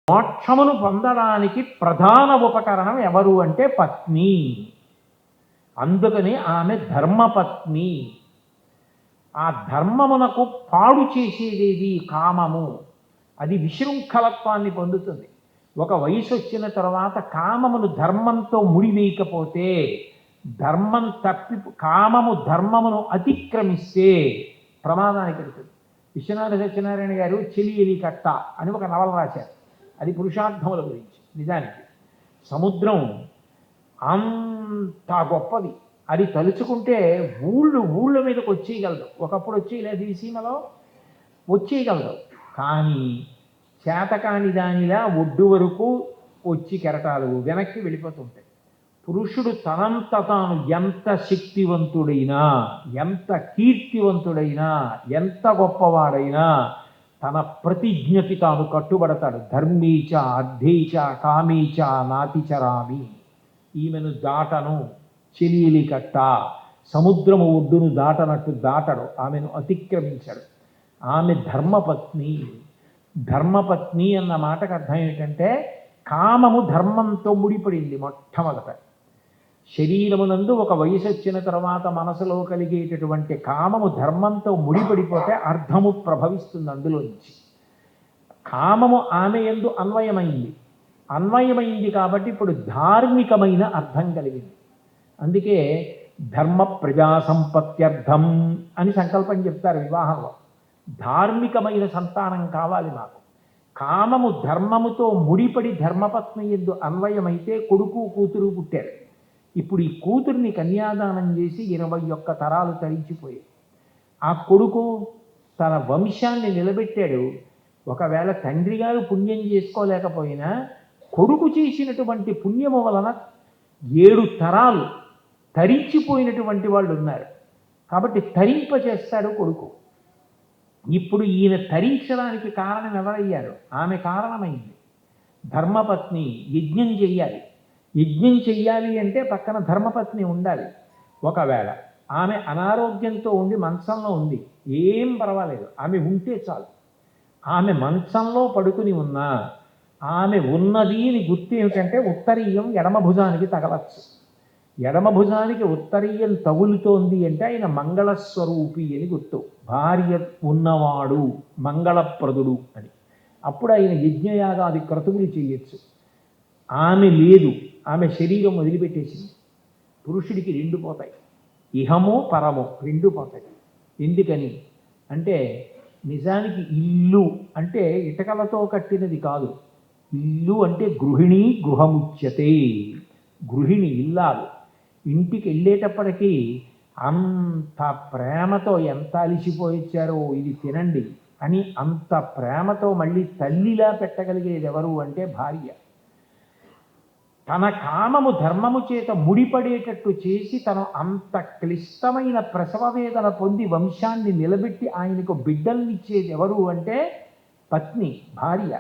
మోక్షమును పొందడానికి ప్రధాన ఉపకరణం ఎవరు అంటే పత్ని. అందుకని ఆమె ధర్మపత్ని. ఆ ధర్మమునకు పాడు చేసేది కామము. అది విశృంఖలత్వాన్ని పొందుతుంది. ఒక వయసు వచ్చిన తర్వాత కామమును ధర్మంతో ముడివేయకపోతే, ధర్మం తప్పి కామము ధర్మమును అతిక్రమిస్తే ప్రమాదానికి వెళ్తుంది. విశ్వనాథ సత్యనారాయణ గారు చెలియలి కట్ట అని ఒక నవల రాశారు. అది పురుషార్థముల గురించి. నిజానికి సముద్రం అంత గొప్పది. అది తలుచుకుంటే ఊళ్ళ మీదకి వచ్చేయగలదు. ఒకప్పుడు వచ్చేయలేదు, ఈ సీమలో వచ్చేయగలదు. కానీ చేతకాని దానిలా ఒడ్డు వరకు వచ్చి కెరటాలు వెనక్కి వెళ్ళిపోతుంటాయి. పురుషుడు తనంత తాను ఎంత శక్తివంతుడైనా, ఎంత కీర్తివంతుడైనా, ఎంత గొప్పవాడైనా తన ప్రతిజ్ఞకి తాను కట్టుబడతాడు. ధర్మీచ అర్థేచ కామీచ నాతిచరామి. ఈమెను దాటను, చెలియలి కట్ట, సముద్రము ఒడ్డును దాటనట్టు దాటడు, ఆమెను అతిక్రమించాడు. ఆమె ధర్మపత్ని. ధర్మపత్ని అన్న మాటకు అర్థం ఏమిటంటే, కామము ధర్మంతో ముడిపడింది. మొట్టమొదట శరీరమునందు ఒక వయసు వచ్చిన తర్వాత మనసులో కలిగేటటువంటి కామము ధర్మంతో ముడిపడిపోతే అర్థము ప్రభవిస్తుంది అందులోంచి. కామము ఆమె యందు అన్వయమైంది కాబట్టి ఇప్పుడు ధార్మికమైన అర్థం కలిగింది. అందుకే ధర్మ ప్రజా సంపత్త్యర్థం అని సంకల్పం చెప్తారు వివాహంలో. ధార్మికమైన సంతానం కావాలి మాకు. కామము ధర్మముతో ముడిపడి ధర్మపత్ని యందు అన్వయమైతే కొడుకు కూతురు పుట్టారు. ఇప్పుడు ఈ కూతుర్ని కన్యాదానం చేసి 21 తరాలు తరించిపోయాయి. ఆ కొడుకు తన వంశాన్ని నిలబెట్టాడు. ఒకవేళ తండ్రి గారు పుణ్యం చేసుకోలేకపోయినా కొడుకు చేసినటువంటి పుణ్యము వలన 7 తరాలు తరించిపోయినటువంటి వాళ్ళు ఉన్నారు. కాబట్టి తరింపచేస్తాడు కొడుకు. ఇప్పుడు ఈయన తరించడానికి కారణం ఎవరయ్యారు? ఆమె కారణమైంది. ధర్మపత్ని యజ్ఞం చెయ్యాలి. యజ్ఞం చెయ్యాలి అంటే పక్కన ధర్మపత్ని ఉండాలి. ఒకవేళ ఆమె అనారోగ్యంతో ఉండి మంచంలో ఉంది, ఏం పర్వాలేదు, ఆమె ఉంటే చాలు. ఆమె మంచంలో పడుకుని ఉన్నా ఆమె ఉన్నది అని గుర్తు ఏమిటంటే ఉత్తరీయం ఎడమ భుజానికి తగలచ్చు. ఎడమ భుజానికి ఉత్తరీయం తగులుతోంది అంటే ఆయన మంగళస్వరూపి అని గుర్తు. భార్య ఉన్నవాడు మంగళప్రదుడు అని. అప్పుడు ఆయన యజ్ఞయాగాది క్రతువులు చేయొచ్చు. ఆమె లేదు, ఆమె శరీరం వదిలిపెట్టేసింది. పురుషుడికి 2 పోతాయి, ఇహము పరము 2 పోతాయి. ఎందుకని అంటే నిజానికి ఇల్లు అంటే ఇటకలతో కట్టినది కాదు. ఇల్లు అంటే గృహిణి గృహముచ్యతే. గృహిణి ఇల్లాలు. ఇంటికి వెళ్ళేటప్పటికీ అంత ప్రేమతో ఎంత అలిసిపోయిచ్చారో ఇది తినండి అని అంత ప్రేమతో మళ్ళీ తల్లిలా పెట్టగలిగేది ఎవరు అంటే భార్య. తన కామము ధర్మము చేత ముడిపడేటట్టు చేసి తను అంత క్లిష్టమైన ప్రసవ వేదన పొంది వంశాన్ని నిలబెట్టి ఆయనకు బిడ్డల్నిచ్చేది ఎవరు అంటే పత్ని, భార్య.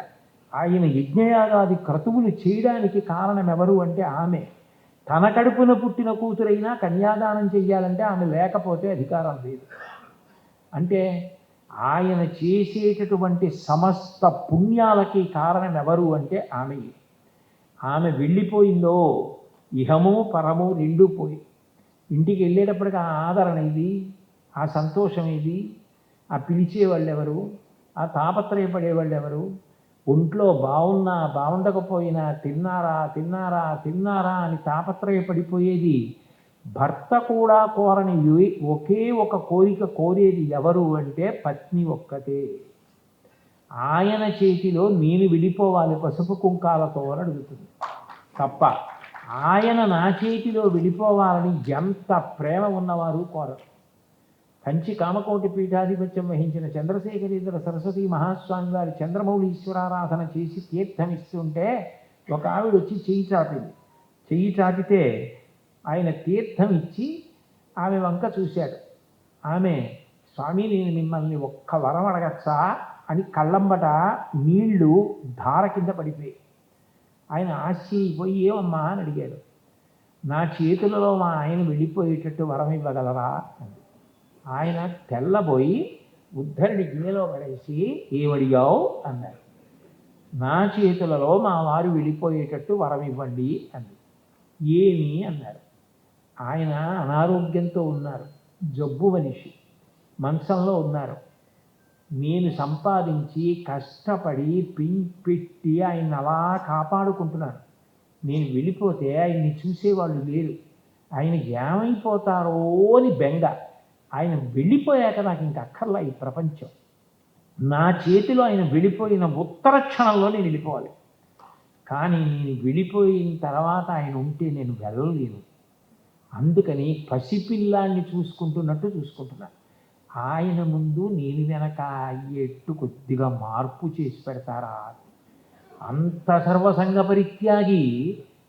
ఆయన యజ్ఞయాగాది క్రతువులు చేయడానికి కారణం ఎవరు అంటే ఆమె. తన కడుపున పుట్టిన కూతురైనా కన్యాదానం చెయ్యాలంటే ఆమె లేకపోతే అధికారం లేదు. అంటే ఆయన చేసేటటువంటి సమస్త పుణ్యాలకి కారణం ఎవరు అంటే ఆమె. ఆమె వెళ్ళిపోయిందో ఇహము పరము 2 పోయి. ఇంటికి వెళ్ళేటప్పటికి ఆ ఆదరణ ఇది, ఆ సంతోషం ఇది, ఆ పిలిచేవాళ్ళు ఎవరు, ఆ తాపత్రయపడేవాళ్ళు ఎవరు, ఒంట్లో బాగున్నా బాగుండకపోయినా తిన్నారా తిన్నారా తిన్నారా అని తాపత్రయపడిపోయేది భర్త కూడా కోరని ఒకే ఒక కోరిక కోరేది ఎవరు అంటే పత్ని ఒక్కతే. ఆయన చేతిలో నేను వెళ్ళిపోవాలి పసుపు కుంకాలతో అని అడుగుతుంది తప్ప ఆయన నా చేతిలో వెళ్ళిపోవాలని ఎంత ప్రేమ ఉన్నవారు కోరరు. కంచి కామకోటి పీఠాధిపత్యం వహించిన చంద్రశేఖరేంద్ర సరస్వతి మహాస్వామి వారి చంద్రమౌళి ఈశ్వరారాధన చేసి తీర్థమిస్తుంటే ఒక ఆవిడ వచ్చి చెయ్యి చాపింది. చెయ్యి చాపితే ఆయన తీర్థం ఇచ్చి ఆమె వంక చూశాడు. ఆమె, స్వామి నేను మిమ్మల్ని ఒక్క వరం అడగచ్చా అని కళ్ళంబట నీళ్లు ధార కింద పడిపోయి ఆయన ఆశ్చర్యపోయి ఏమమ్మా అని అడిగాడు. నా చేతులలో మా ఆయన వెళ్ళిపోయేటట్టు వరం ఇవ్వగలరా అని. ఆయన తెల్లబోయి ఉద్ధరిని గిన్నెలో పడేసి ఏమడిగావు అన్నాడు. నా చేతులలో మా వారు వెళ్ళిపోయేటట్టు వరం ఇవ్వండి అంది. ఏమి అన్నారు. ఆయన అనారోగ్యంతో ఉన్నారు, జబ్బు మనిషి, మంచంలో ఉన్నారు. నేను సంపాదించి కష్టపడి పెట్టి ఆయన అలా కాపాడుకుంటున్నాను. నేను వెళ్ళిపోతే ఆయన్ని చూసేవాళ్ళు లేరు, ఆయన ఏమైపోతారో అని బెంగ. ఆయన వెళ్ళిపోయాక నాకు ఇంక అక్కర్లా ఈ ప్రపంచం. నా చేతిలో ఆయన వెళ్ళిపోయిన ఉత్తర క్షణంలో నేను వెళ్ళిపోవాలి, కానీ నేను వెళ్ళిపోయిన తర్వాత ఆయన ఉంటే నేను వెళ్ళలేను. అందుకని పసిపిల్లాన్ని చూసుకుంటున్నట్టు చూసుకుంటున్నాను. ఆయన ముందు నేను వెనక అయ్యేట్టు కొద్దిగా మార్పు చేసి పెడతారా? అంత సర్వసంగ పరిత్యాగి,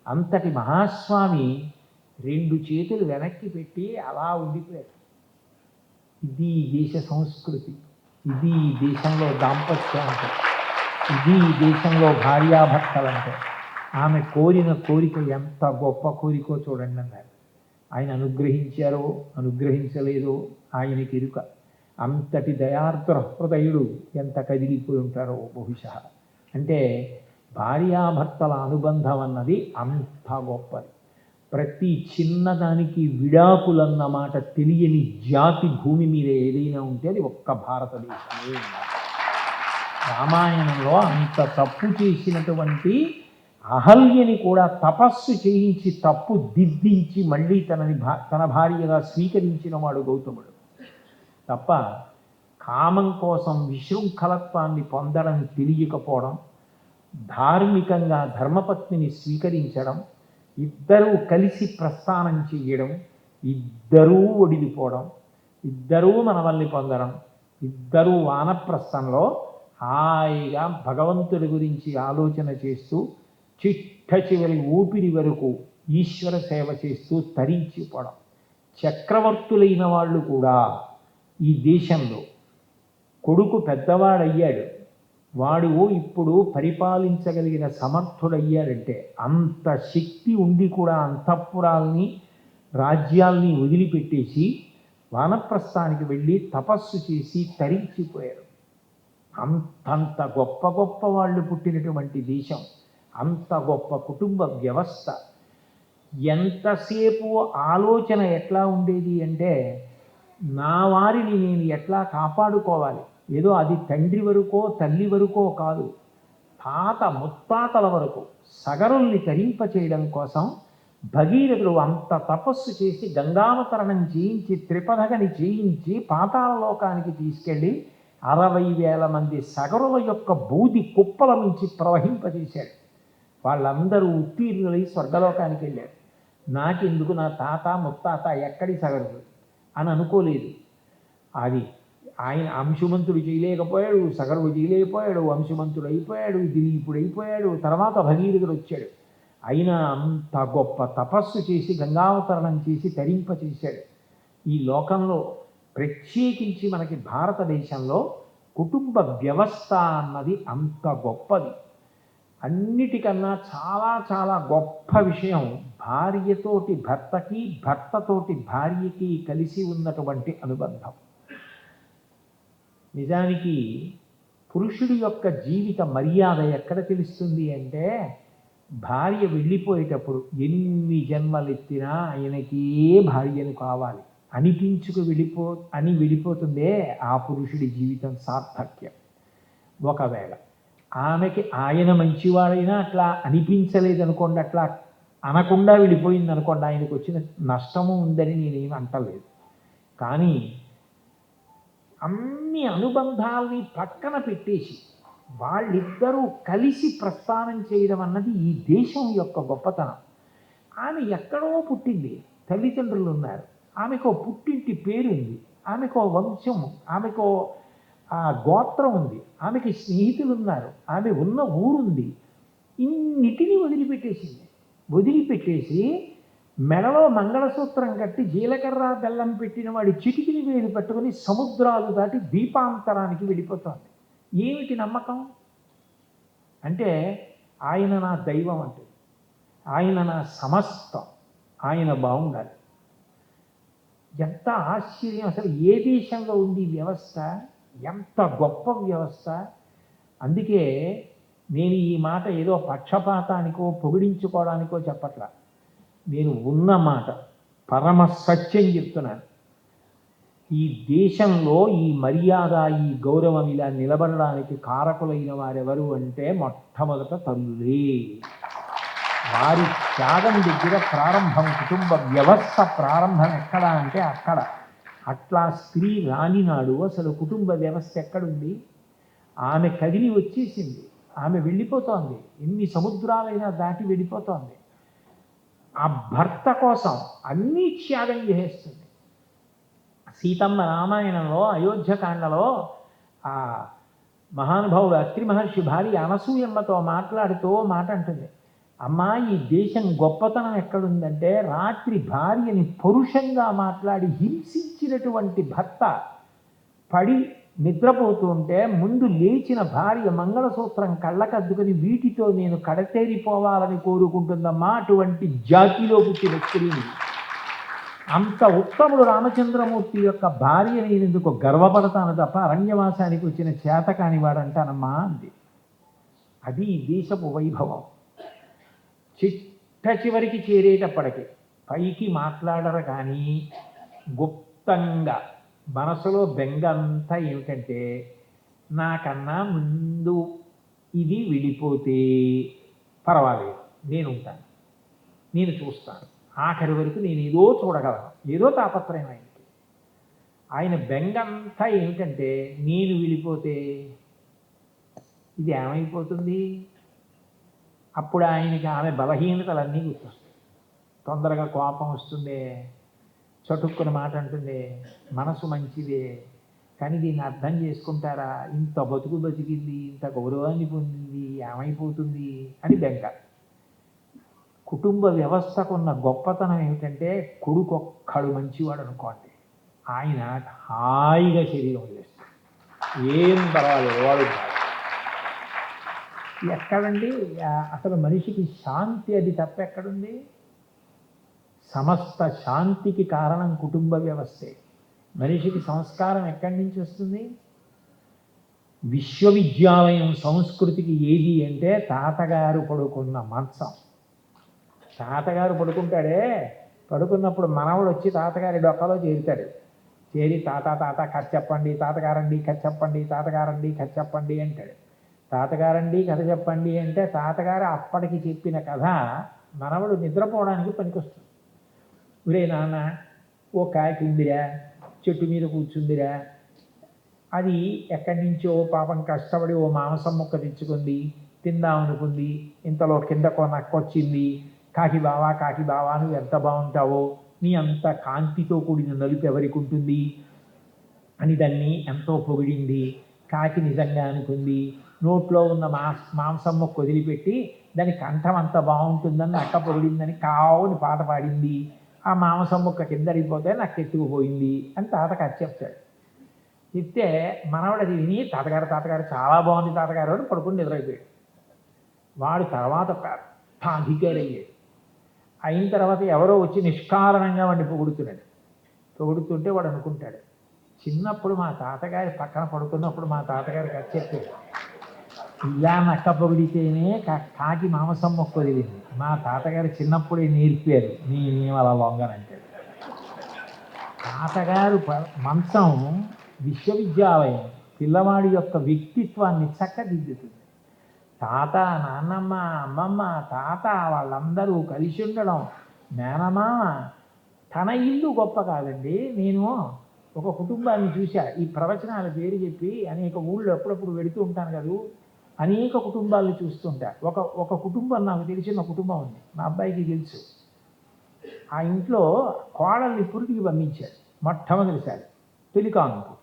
అంతటి మహాస్వామి 2 చేతులు వెనక్కి పెట్టి అలా ఉండిపోయారు. ఇది దేశ సంస్కృతి, ఇది దేశంలో దాంపత్యం అంటే, ఇది దేశంలో భార్యాభర్తలంటే. ఆమె కోరిన కోరిక ఎంత గొప్ప కోరికో చూడండి అన్నారు. ఆయన అనుగ్రహించారో అనుగ్రహించలేదో ఆయనకి ఎరుక. అంతటి దయార్ద్ర హృదయుడు ఎంత కదిలిపోయి ఉంటారో బహుశా. అంటే భార్యాభర్తల అనుబంధం అన్నది అంత గొప్పది. ప్రతి చిన్నదానికి విడాకులన్న మాట తెలియని జాతి భూమి మీద ఏదైనా ఉంటే అది ఒక్క భారతదేశమే. రామాయణంలో అంత తప్పు చేసినటువంటి అహల్యని కూడా తపస్సు చేయించి తప్పు దిద్దించి మళ్ళీ తన భార్యగా స్వీకరించిన వాడు గౌతముడు తప్ప, కామం కోసం విశృంఖలత్వాన్ని పొందడం తెలియకపోవడం, ధార్మికంగా ధర్మపత్నిని స్వీకరించడం, ఇద్దరూ కలిసి ప్రస్థానం చేయడం, ఇద్దరూ ఒడిలిపోవడం, ఇద్దరూ మనవల్ని పొందడం, ఇద్దరూ వానప్రస్థంలో హాయిగా భగవంతుడి గురించి ఆలోచన చేస్తూ చిట్ట చివరి ఊపిరి వరకు ఈశ్వర సేవ చేస్తూ తరించిపోవడం. చక్రవర్తులైన వాళ్ళు కూడా ఈ దేశంలో కొడుకు పెద్దవాడయ్యాడు, వాడు ఇప్పుడు పరిపాలించగలిగిన సమర్థుడయ్యాడంటే అంత శక్తి ఉండి కూడా అంతఃపురాల్ని రాజ్యాల్ని వదిలిపెట్టేసి వానప్రస్థానికి వెళ్ళి తపస్సు చేసి తరించిపోయారు. అంతంత గొప్ప గొప్ప వాళ్ళు పుట్టినటువంటి దేశం, అంత గొప్ప కుటుంబ వ్యవస్థ. ఎంతసేపు ఆలోచన ఎట్లా ఉండేది అంటే, నా వారిని నేను ఎట్లా కాపాడుకోవాలి. ఏదో అది తండ్రి వరకో తల్లి వరకో కాదు, తాత ముత్తాతల వరకు సగరుల్ని తరింపచేయడం కోసం భగీరథుడు అంత తపస్సు చేసి గంగావతరణం చేయించి త్రిపథగని చేయించి పాతాళలోకానికి తీసుకెళ్ళి 60,000 మంది సగరుల యొక్క బూది కుప్పల నుంచి ప్రవహింపజేశాడు. వాళ్ళందరూ ఉత్తీర్ణులై స్వర్గలోకానికి వెళ్ళారు. నాకెందుకు నా తాత ముత్తాత ఎక్కడి సగరులు అని అనుకోలేదు. అది ఆయన అంశుమంతుడు చేయలేకపోయాడు, సగరుడు చేయలేకపోయాడు, అంశుమంతుడు అయిపోయాడు, దిలీపుడు అయిపోయాడు, తర్వాత భగీరథుడు వచ్చాడు. అయినా అంత గొప్ప తపస్సు చేసి గంగావతరణం చేసి తరింపచేశాడు. ఈ లోకంలో ప్రత్యేకించి మనకి భారతదేశంలో కుటుంబ వ్యవస్థ అన్నది అంత గొప్పది. అన్నిటికన్నా చాలా చాలా గొప్ప విషయం భార్యతోటి భర్తకి, భర్తతోటి భార్యకి కలిసి ఉన్నటువంటి అనుబంధం. నిజానికి పురుషుడి యొక్క జీవిత మర్యాద ఎక్కడ తెలుస్తుంది అంటే, భార్య వెళ్ళిపోయేటప్పుడు ఎన్ని జన్మలెత్తినా ఆయనకే భార్యను కావాలి అని వెళ్ళిపోతుందే ఆ పురుషుడి జీవితం సార్థక్యం. ఒకవేళ ఆమెకి ఆయన మంచివాడైనా అట్లా అనిపించలేదనుకోండి, అట్లా అనకుండా వెళ్ళిపోయింది అనుకోండి, ఆయనకు వచ్చిన నష్టము ఉందని నేనేమి అంటలేదు. కానీ అన్ని అనుబంధాలని పక్కన పెట్టేసి వాళ్ళిద్దరూ కలిసి ప్రస్థానం చేయడం అన్నది ఈ దేశం యొక్క గొప్పతనం. ఆమె ఎక్కడో పుట్టింది, తల్లిదండ్రులు ఉన్నారు, ఆమెకో పుట్టింటి పేరుంది, ఆమెకో వంశం, ఆమెకో గోత్రం ఉంది, ఆమెకి స్నేహితులు ఉన్నారు, ఆమె ఉన్న ఊరుంది. ఇన్నిటినీ వదిలిపెట్టేసి మెడలో మంగళసూత్రం కట్టి జీలకర్ర బెల్లం పెట్టిన వాడి చిటికిని వేలు పెట్టుకుని సముద్రాలు దాటి దీపాంతరానికి వెళ్ళిపోతుంది. ఏమిటి నమ్మకం అంటే, ఆయన నా దైవం అంటుంది, ఆయన నా సమస్తం, ఆయన బాగుండాలి. ఎంత ఆశ్చర్యం! అసలు ఏ దేశంలో ఉంది వ్యవస్థ? ఎంత గొప్ప వ్యవస్థ! అందుకే నేను ఈ మాట ఏదో పక్షపాతానికో పొగిడించుకోవడానికో చెప్పట్లా. నేను ఉన్న మాట పరమ సత్యం చెప్తున్నాను. ఈ దేశంలో ఈ మర్యాద, ఈ గౌరవం ఇలా నిలబడడానికి కారకులైన వారెవరు అంటే మొట్టమొదట తల్లులే. వారి త్యాగం దగ్గర ప్రారంభం, కుటుంబ వ్యవస్థ ప్రారంభం ఎక్కడ అంటే అక్కడ. అట్లా స్త్రీ రానినాడు అసలు కుటుంబ వ్యవస్థ ఎక్కడుంది? ఆమె కదిలి వచ్చేసింది, ఆమె వెళ్ళిపోతోంది, ఎన్ని సముద్రాలైనా దాటి వెళ్ళిపోతోంది. ఆ భర్త కోసం అన్నీ త్యాగం చేసేస్తుంది. సీతమ్మ రామాయణంలో అయోధ్యకాండలో ఆ మహానుభావుడు అత్రి మహర్షి భార్య అనసూయమ్మతో మాట్లాడుతూ మాట అంటుంది, అమ్మా ఈ దేశం గొప్పతనం ఎక్కడుందంటే రాత్రి భార్యని పరుషంగా మాట్లాడి హింసించినటువంటి భర్త పడి నిద్రపోతుంటే ముందు లేచిన భార్య మంగళసూత్రం కళ్ళకద్దుకుని వీటితో నేను కడతేరిపోవాలని కోరుకుంటుందమ్మా, అటువంటి జాతిలో పుట్టిన స్త్రీని. అంత ఉత్తముడు రామచంద్రమూర్తి యొక్క భార్య నేను ఎందుకు గర్వపడతాను తప్ప అరణ్యవాసానికి వచ్చిన చేతకాని వాడంటానమ్మా అంది. అది ఈ దేశపు వైభవం. చిట్ట చివరికి చేరేటప్పటికి పైకి మాట్లాడరు కానీ గుప్తంగా మనసులో బెంగ అంతా ఏమిటంటే నాకన్నా ముందు ఇది విడిపోతే పర్వాలేదు, నేను ఉంటాను, నేను చూస్తాను, ఆఖరి వరకు నేను ఏదో చూడగలను, ఏదో తాపత్రయం ఆయనకి. ఆయన బెంగ అంతా ఏమిటంటే నేను విడిపోతే ఇది ఏమైపోతుంది. అప్పుడు ఆయనకి ఆమె బలహీనతలన్నీ గుర్తొస్తాయి. తొందరగా కోపం వస్తుంది, చటుక్కున మాట అంటుంది, మనసు మంచిదే కానీ దీన్ని అర్థం చేసుకుంటారా, ఇంత బతుకు బతికింది, ఇంత గౌరవాన్ని పొందింది, ఏమైపోతుంది అని బెంగ. కుటుంబ వ్యవస్థకున్న గొప్పతనం ఏమిటంటే కొడుకొక్కడు మంచివాడు అనుకోండి, ఆయన హాయిగా శరీరం వదిలేస్తాడు, ఏం పర్వాలేదు వాడు. ఎక్కడండి అసలు మనిషికి శాంతి, అది తప్ప ఎక్కడుంది? సమస్త శాంతికి కారణం కుటుంబ వ్యవస్థే. మనిషికి సంస్కారం ఎక్కడి నుంచి వస్తుంది? విశ్వవిద్యాలయం సంస్కృతికి ఏది అంటే తాతగారు పడుకున్న మంచం. తాతగారు పడుకుంటాడే, పడుకున్నప్పుడు మనవడు వచ్చి తాతగారి డొక్కలో చేరుతాడు. చేరి తాత తాత కథ చెప్పండి, తాతగారండి కథ చెప్పండి, తాతగారండి కథ చెప్పండి అంటాడు. తాతగారండి కథ చెప్పండి అంటే తాతగారు అప్పటికి చెప్పిన కథ మనవడు నిద్రపోవడానికి పనికొస్తుంది. ఒరే నాన్న, ఓ కాకి ఉందిరా, చెట్టు మీద కూర్చుందిరా, అది ఎక్కడి నుంచో పాపం కష్టపడి ఓ మాంసం ముక్క తెచ్చుకుంది, తిందామనుకుంది, ఇంతలో కిందకో నక్కొచ్చింది, కాకి బావా నువ్వు ఎంత బాగుంటావో, నీ అంత కాంతితో కూడిన నలుపు ఎవరికి ఉంటుంది అని దాన్ని ఎంతో పొగిడింది. కాకి నిజంగా అనుకుంది, నోట్లో ఉన్న మాంసం ముక్క వదిలిపెట్టి దాని కంఠం అంత బాగుంటుందని నక్క పొగిడిందని కావుని పాట పాడింది. ఆ మాంసం ముక్క కిందడిపోతే నాకు ఎత్తుకుపోయింది అని తాతగారు చెప్తాడు. చెప్తే మనవాడు విని తాతగారు చాలా బాగుంది తాతగారు అని పడుకుని నిద్రైపోయాడు. వాడు తర్వాత పెద్ద అధికారి అయ్యాడు. అయిన తర్వాత ఎవరో వచ్చి నిష్కారణంగా వాడిని పొగుడుతున్నాడు. పొగుడుతుంటే వాడు అనుకుంటాడు, చిన్నప్పుడు మా తాతగారి పక్కన పడుకున్నప్పుడు మా తాతగారు కథ చెప్పాడు, ఇలా నక్క పొగిడితేనే కాకి మాంసం మొక్క వదిలింది, మా తాతగారు చిన్నప్పుడే నేర్పారు, నేనేం అలా లొంగనంటాడు. తాతగారు మంచం విశ్వవిద్యాలయం పిల్లవాడి యొక్క వ్యక్తిత్వాన్ని చక్కదిద్దుతుంది. తాత, నాన్నమ్మ, అమ్మమ్మ, తాత వాళ్ళందరూ కలిసి ఉండడం, మేనమామ, తన ఇల్లు గొప్ప కాదండి. నేను ఒక కుటుంబాన్ని చూశా, ఈ ప్రవచనాల పేరు చెప్పి అనేక ఊళ్ళో ఎప్పుడప్పుడు వెళుతూ ఉంటాను కదా, అనేక కుటుంబాలను చూస్తుంటా. ఒక కుటుంబం నాకు తెలిసిన కుటుంబం ఉంది, మా అబ్బాయికి తెలుసు. ఆ ఇంట్లో కోడల్ని పురిటికి పంపించారు మొట్టమొదటిసారి పెళ్లికానుకు.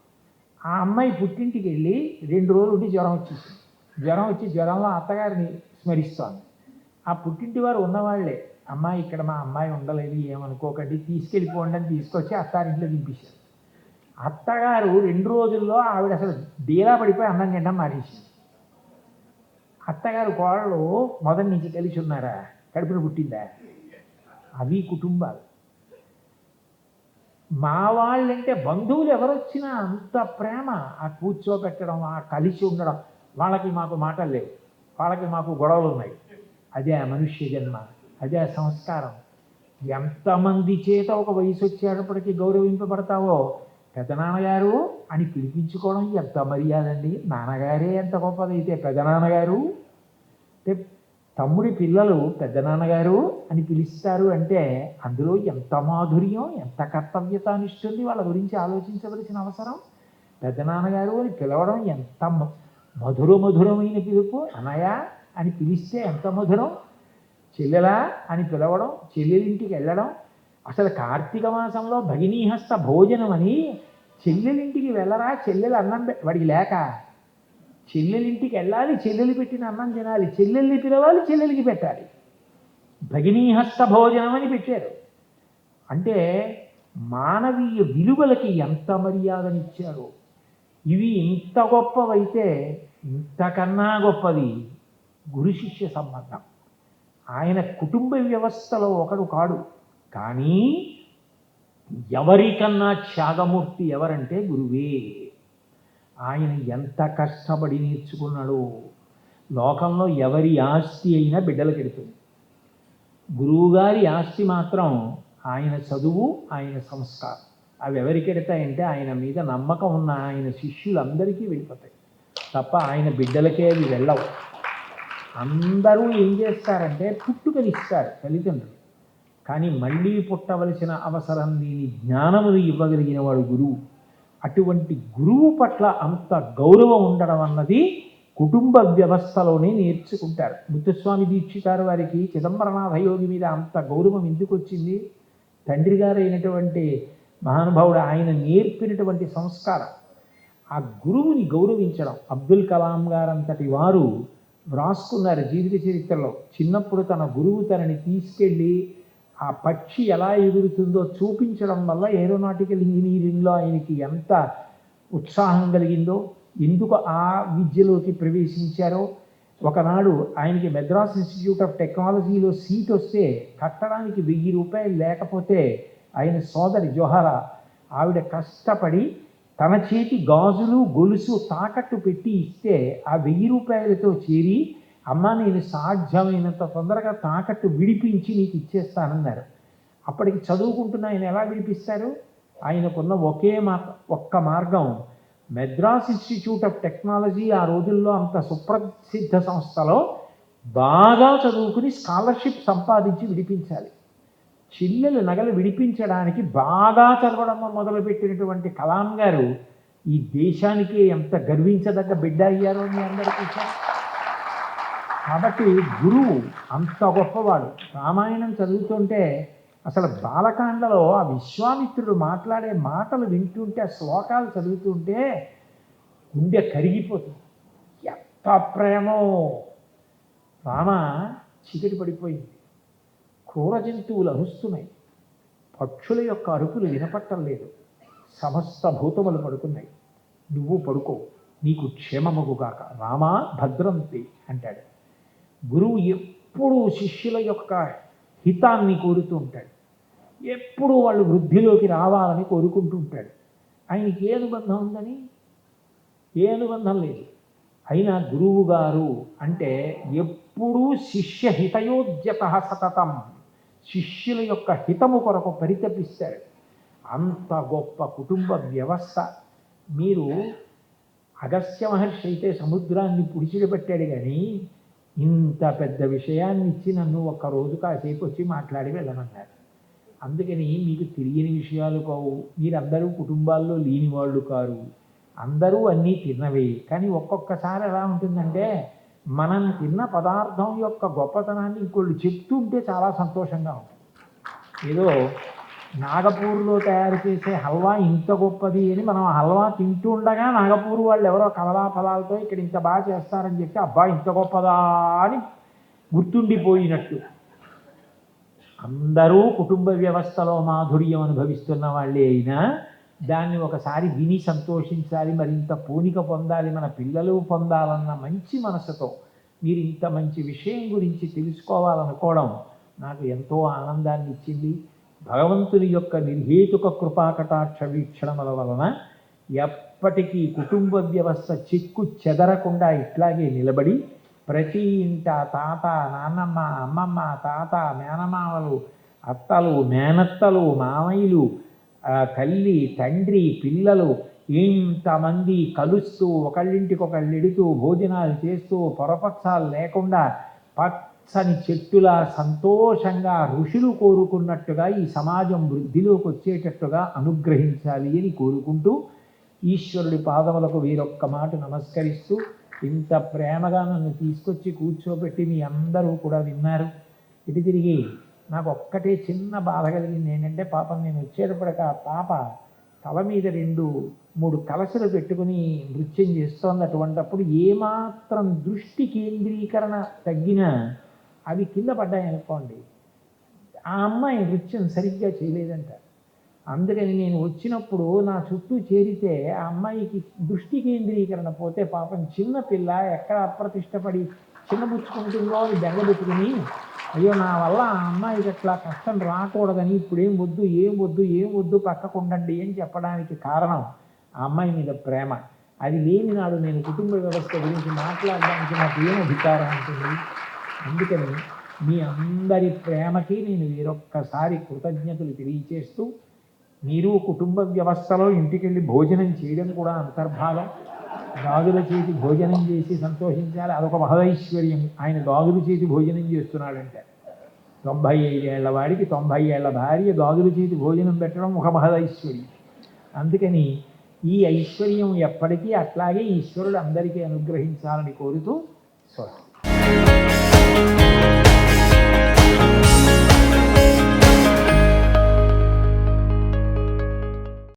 ఆ అమ్మాయి పుట్టింటికి వెళ్ళి 2 రోజులు ఉండి జ్వరం వచ్చేసింది. జ్వరం వచ్చి జ్వరంలో అత్తగారిని స్మరిస్తోంది. ఆ పుట్టింటి వారు ఉన్నవాళ్లే, అమ్మాయి ఇక్కడ మా అమ్మాయి ఉండలేదు ఏమనుకోకండి, తీసుకెళ్ళిపోండి అని తీసుకొచ్చి అత్తారింట్లో దింపేశారు. అత్తగారు 2 రోజుల్లో ఆవిడ అసలు డీలా పడిపోయి అన్నం తినడం మానేసింది. అత్తగారు కోడలు మొదటి నుంచి కలిసి ఉన్నారా, కడుపున పుట్టిందా? అవి కుటుంబాలు. మా వాళ్ళంటే బంధువులు ఎవరొచ్చినా అంత ప్రేమ, ఆ కూర్చోబెట్టడం, ఆ కలిసి ఉండడం. వాళ్ళకి మాకు మాటలు లేవు. వాళ్ళకి మాకు గొడవలు ఉన్నాయి. అదే ఆ మనుష్య జన్మ, అదే ఆ సంస్కారం. ఎంతమంది చేత ఒక వయసు వచ్చేటప్పటికీ గౌరవింపబడతావో, పెదనాన్నగారు అని పిలిపించుకోవడం ఎంత మర్యాద అండి. నాన్నగారే ఎంత గొప్పదైతే పెదనాన్నగారు అంటే తమ్ముడి పిల్లలు పెద్దనాన్నగారు అని పిలుస్తారు అంటే అందులో ఎంత మాధుర్యం, ఎంత కర్తవ్యత అనిస్తుంది. వాళ్ళ గురించి ఆలోచించవలసిన అవసరం. పెద్దనాన్నగారు అని పిలవడం ఎంత మధురమైన పిలుపు. అనయ అని పిలిస్తే ఎంత మధురం. చెల్లెలా అని పిలవడం, చెల్లెలింటికి వెళ్ళడం. అసలు కార్తీక మాసంలో భగినీహస్త భోజనం అని చెల్లెలింటికి వెళ్ళరా, చెల్లెలు అన్నం వాడికి లేక చెల్లెలింటికి వెళ్ళాలి, చెల్లెలు పెట్టిన అన్నం తినాలి, చెల్లెల్ని పిలవాలి, చెల్లెలికి పెట్టాలి. భగినీహస్త భోజనం అని పెట్టారు. అంటే మానవీయ విలువలకి ఎంత మర్యాదనిచ్చారో. ఇవి ఇంత గొప్పవైతే ఇంతకన్నా గొప్పది గురు శిష్య సంబంధం. ఆయన కుటుంబ వ్యవస్థలో ఒకడు కాడు, కానీ ఎవరికన్నా త్యాగమూర్తి ఎవరంటే గురువే. ఆయన ఎంత కష్టపడి నేర్చుకున్నాడో. లోకంలో ఎవరి ఆస్తి అయినా బిడ్డలకు ఎడుతుంది. గురువుగారి ఆస్తి మాత్రం ఆయన చదువు, ఆయన సంస్కారం. అవి ఎవరికి ఎడతాయంటే ఆయన మీద నమ్మకం ఉన్న ఆయన శిష్యులందరికీ వెళ్ళిపోతాయి తప్ప ఆయన బిడ్డలకే అవి వెళ్ళవు. అందరూ ఏం చేస్తారంటే పుట్టుకనిస్తారు తల్లిదండ్రులు, కానీ మళ్ళీ పుట్టవలసిన అవసరం లేని జ్ఞానమును ఇవ్వగలిగిన వాడు గురువు. అటువంటి గురువు పట్ల అంత గౌరవం ఉండడం అన్నది కుటుంబ వ్యవస్థలోనే నేర్చుకుంటారు. ముత్తుస్వామి దీక్షితారు వారికి చిదంబరనాథ యోగి మీద అంత గౌరవం ఎందుకు వచ్చింది? తండ్రి గారు అయినటువంటి మహానుభావుడు ఆయన నేర్పినటువంటి సంస్కారం. ఆ గురువుని గౌరవించడం. అబ్దుల్ కలాం గారంతటి వారు వ్రాసుకున్నారు జీవిత చరిత్రలో. చిన్నప్పుడు తన గురువు తనని తీసుకెళ్ళి ఆ పక్షి ఎలా ఎగురుతుందో చూపించడం వల్ల ఏరోనాటికల్ ఇంజనీరింగ్లో ఆయనకి ఎంత ఉత్సాహం కలిగిందో, ఎందుకు ఆ విద్యలోకి ప్రవేశించారో. ఒకనాడు ఆయనకి మెడ్రాస్ ఇన్స్టిట్యూట్ ఆఫ్ టెక్నాలజీలో సీట్ వస్తే కట్టడానికి 1000 రూపాయలు లేకపోతే ఆయన సోదరి జొహరా ఆవిడ కష్టపడి తన చేతి గాజులు గొలుసు తాకట్టు పెట్టి ఇస్తే ఆ 1000 రూపాయలతో చేరి, అమ్మ నేను సాధ్యమైనంత తొందరగా తాకట్టు విడిపించి నీకు ఇచ్చేస్తానన్నారు. అప్పటికి చదువుకుంటున్న ఆయన ఎలా విడిపిస్తారు? ఆయనకున్న ఒక్క మార్గం మెడ్రాస్ ఇన్స్టిట్యూట్ ఆఫ్ టెక్నాలజీ, ఆ రోజుల్లో అంత సుప్రసిద్ధ సంస్థలో బాగా చదువుకుని స్కాలర్షిప్ సంపాదించి విడిపించాలి. చెల్లెలు నగలు విడిపించడానికి బాగా చదవడం మొదలుపెట్టినటువంటి కలాం గారు ఈ దేశానికి ఎంత గర్వించదగ్గ బిడ్డ అయ్యారో మీ అందరికీ. కాబట్టి గురువు అంత గొప్పవాడు. రామాయణం చదువుతుంటే అసలు బాలకాండలో ఆ విశ్వామిత్రుడు మాట్లాడే మాటలు వింటుంటే, ఆ శ్లోకాలు చదువుతుంటే గుండె కరిగిపోతుంది. ఎంత ప్రేమో! రామ చీకటి పడిపోయింది, క్రూర జంతువులు అరుస్తున్నాయి, పక్షుల యొక్క అరుపులు వినపట్టం లేదు, సమస్త భూతములు పడుకున్నాయి, నువ్వు పడుకో, నీకు క్షేమముగుగాక, రామా భద్రంతి అంటాడు. గురువు ఎప్పుడూ శిష్యుల యొక్క హితాన్ని కోరుతూ ఉంటాడు. ఎప్పుడూ వాళ్ళు వృద్ధిలోకి రావాలని కోరుకుంటూ ఉంటాడు. ఆయనకి ఏ అనుబంధం ఉందని? ఏ అనుబంధం లేదు. అయినా గురువు గారు అంటే ఎప్పుడూ శిష్య హితయోద్యత సతతం, శిష్యుల యొక్క హితము కొరకు పరితపిస్తాడు. అంత గొప్ప కుటుంబ వ్యవస్థ. మీరు అగస్త్య మహర్షి అయితే సముద్రాన్ని పుడిచిపెట్టాడు, కానీ ఇంత పెద్ద విషయాన్ని ఇచ్చి నన్ను ఒక్కరోజు కాసేపు వచ్చి మాట్లాడి వెళ్ళమన్నారు. అందుకని మీకు తెలియని విషయాలు కావు. మీరందరూ కుటుంబాల్లో లేని వాళ్ళు కారు. అందరూ అన్నీ తిన్నవే. కానీ ఒక్కొక్కసారి ఎలా ఉంటుందంటే, మనం తిన్న పదార్థం యొక్క గొప్పతనాన్ని ఇంకోళ్ళు చెప్తుంటే చాలా సంతోషంగా ఉంటుంది. ఏదో నాగపూర్లో తయారు చేసే హల్వా ఇంత గొప్పది అని మనం హల్వా తింటూ ఉండగా నాగపూర్ వాళ్ళు ఎవరో కమలా ఫలాలతో ఇక్కడ ఇంత బాగా చేస్తారని చెప్పి అబ్బా ఇంత గొప్పదా అని గుర్తుండిపోయినట్టు. అందరూ కుటుంబ వ్యవస్థలో మాధుర్యం అనుభవిస్తున్న వాళ్ళే అయినా దాన్ని ఒకసారి విని సంతోషించాలి, మరింత పూనిక పొందాలి, మన పిల్లలు పొందాలన్న మంచి మనసుతో మీరు ఇంత మంచి విషయం గురించి తెలుసుకోవాలనుకోవడం నాకు ఎంతో ఆనందాన్ని ఇచ్చింది. భగవంతుని యొక్క నిర్హేతుక కృపాకటాక్ష వీక్షణముల వలన ఎప్పటికీ కుటుంబ వ్యవస్థ చెక్కు చెదరకుండా ఇట్లాగే నిలబడి ప్రతి ఇంట తాత, నాన్నమ్మ, అమ్మమ్మ, తాత, మేనమామలు, అత్తలు, మేనత్తలు, మామయ్యలు, తల్లి, తండ్రి, పిల్లలు ఇంతమంది కలుస్తూ ఒకళ్ళింటికొకళ్ళు ఎడుతూ భోజనాలు చేస్తూ పొరపక్షాలు లేకుండా పచ్చని చెట్టులా సంతోషంగా ఋషులు కోరుకున్నట్టుగా ఈ సమాజం వృద్ధిలోకి వచ్చేటట్టుగా అనుగ్రహించాలి అని కోరుకుంటూ ఈశ్వరుడి పాదములకు వీరొక్క మాట నమస్కరిస్తూ, ఇంత ప్రేమగా నన్ను తీసుకొచ్చి కూర్చోబెట్టి మీ అందరూ కూడా విన్నారు. ఇటు తిరిగి నాకు ఒక్కటే చిన్న బాధ కలిగింది. ఏంటంటే పాపం నేను వచ్చేటప్పటికి ఆ పాప తల మీద 2-3 కలశలు పెట్టుకుని నృత్యం చేస్తోంది. అటువంటప్పుడు ఏమాత్రం దృష్టి కేంద్రీకరణ తగ్గినా అవి కింద పడ్డాయనుకోండి, ఆ అమ్మాయి నృత్యం సరిగ్గా చేయలేదంట. అందుకని నేను వచ్చినప్పుడు నా చుట్టూ చేరితే ఆ అమ్మాయికి దృష్టి కేంద్రీకరణ పోతే పాపం చిన్న పిల్ల ఎక్కడ అప్రతిష్టపడి చిన్నబుచ్చుకుంటుందో అని బెంగబెట్టుకుని, అయ్యో నా వల్ల ఆ అమ్మాయికి అట్లా కష్టం రాకూడదని ఇప్పుడేం వద్దు, ఏం వద్దు పక్కకుండండి అని చెప్పడానికి కారణం ఆ అమ్మాయి మీద ప్రేమ. అది లేని నాడు నేను కుటుంబ వ్యవస్థ గురించి మాట్లాడడానికి నాకు ఏం అధికారం ఉంటుంది? అందుకని మీ అందరి ప్రేమకి నేను వేరొక్కసారి కృతజ్ఞతలు తెలియచేస్తూ, మీరు కుటుంబ వ్యవస్థలో ఇంటికెళ్ళి భోజనం చేయడం కూడా అంతర్భాగం. గాజుల చేతి భోజనం చేసి సంతోషించాలి, అదొక మహదైశ్వర్యం. ఆయన గాజుల చేతి భోజనం చేస్తున్నాడంటే 95 ఏళ్ల వాడికి 90 ఏళ్ల భార్య గాజుల చేతి భోజనం పెట్టడం ఒక మహదైశ్వర్యం. అందుకని ఈ ఐశ్వర్యం ఎప్పటికీ అట్లాగే ఈశ్వరుడు అందరికీ అనుగ్రహించాలని కోరుతూ స్వస్తి.